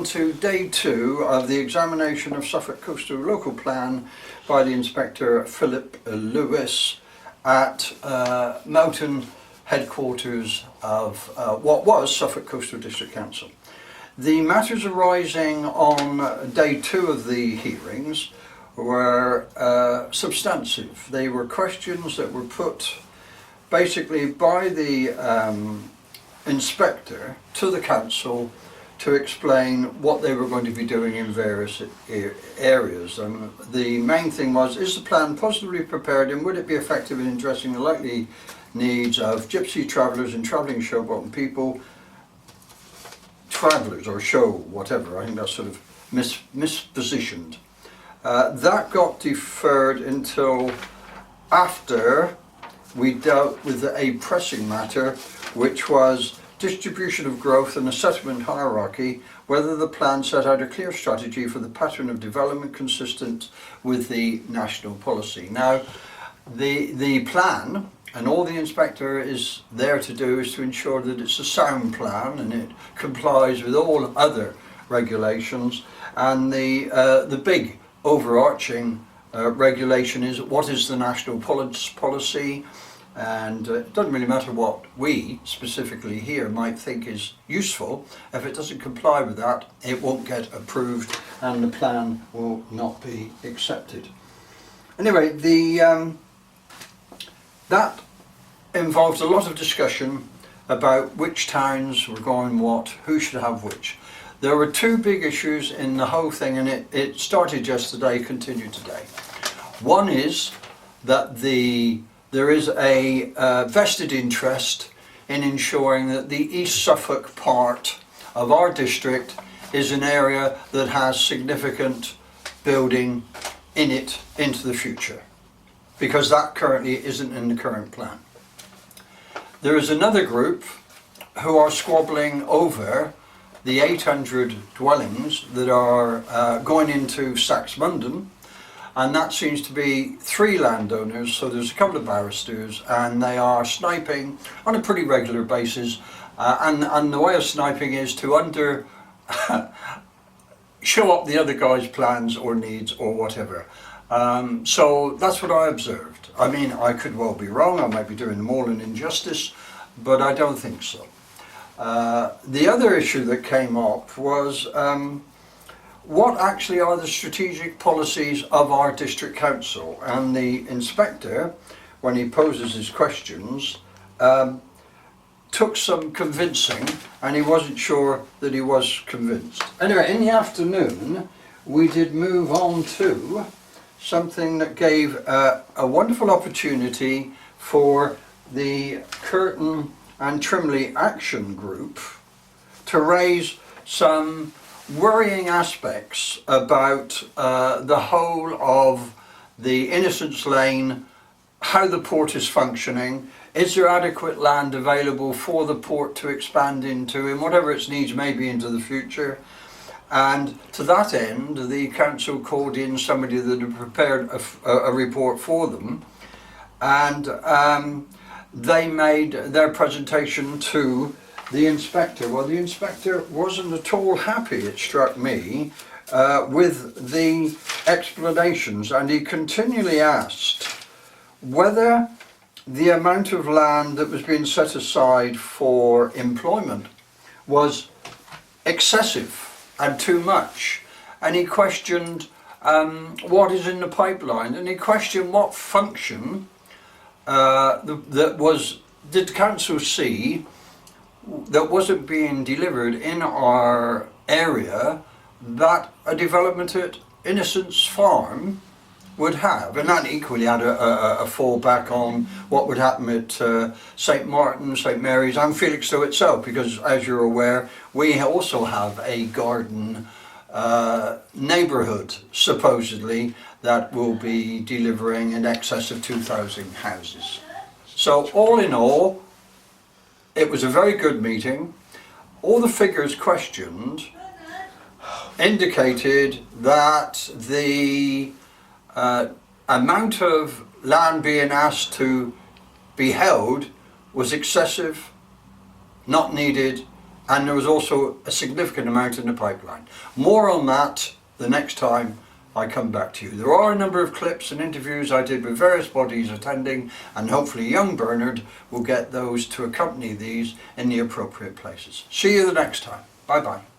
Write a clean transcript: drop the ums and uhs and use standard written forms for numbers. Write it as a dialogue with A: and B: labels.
A: to day 2 of the examination of Suffolk Coastal Local Plan by the Inspector Philip Lewis at Mountain headquarters of what was Suffolk Coastal District Council. The matters arising on day 2 of the hearings were substantive. They were questions that were put basically by the inspector to the council to explain what they were going to be doing in various areas. The main thing was, is the plan positively prepared and would it be effective in addressing the likely needs of gypsy travellers and travelling showboat people, travellers or show, whatever. I think that's sort of mispositioned. That got deferred until after we dealt with a pressing matter, which was distribution of growth and a settlement hierarchy, whether the plan set out a clear strategy for the pattern of development consistent with the national policy. Now, the plan, and all the inspector is there to do, is to ensure that it's a sound plan and it complies with all other regulations. And the big overarching regulation is, what is the national policy? And it doesn't really matter what we specifically here might think is useful. If it doesn't comply with that, it won't get approved and the plan will not be accepted. Anyway, that involved a lot of discussion about which towns were going what, who should have which. There were 2 big issues in the whole thing, and it started yesterday, continued today. One is that there is a vested interest in ensuring that the East Suffolk part of our district is an area that has significant building in it into the future, because that currently isn't in the current plan. There is another group who are squabbling over the 800 dwellings that are going into Saxmundham, and that seems to be 3 landowners, so there's a couple of barristers, and they are sniping on a pretty regular basis, and the way of sniping is to show up the other guy's plans or needs or whatever. So that's what I observed. I mean, I could well be wrong, I might be doing them all an injustice, but I don't think so. The other issue that came up was what actually are the strategic policies of our district council? And the inspector, when he poses his questions, took some convincing, and he wasn't sure that he was convinced. Anyway, in the afternoon we did move on to something that gave a wonderful opportunity for the Curtin and Trimley Action Group to raise some worrying aspects about the whole of the Innocents Lane, how the port is functioning, is there adequate land available for the port to expand into, and whatever its needs may be into the future. And to that end, the council called in somebody that had prepared a report for them, and they made their presentation to the inspector. Well, the inspector wasn't at all happy, it struck me, with the explanations, and he continually asked whether the amount of land that was being set aside for employment was excessive and too much. And he questioned what is in the pipeline, and he questioned what function did the council see that wasn't being delivered in our area that a development at Innocents Farm would have. And that equally had a fallback on what would happen at St Martin's, St Mary's and Felixstowe itself, because as you're aware, we also have a garden neighbourhood supposedly that will be delivering in excess of 2,000 houses. So all in all, it was a very good meeting. All the figures questioned indicated that the amount of land being asked to be held was excessive, not needed, and there was also a significant amount in the pipeline. More on that the next time I come back to you. There are a number of clips and interviews I did with various bodies attending, and hopefully young Bernard will get those to accompany these in the appropriate places. See you the next time. Bye bye.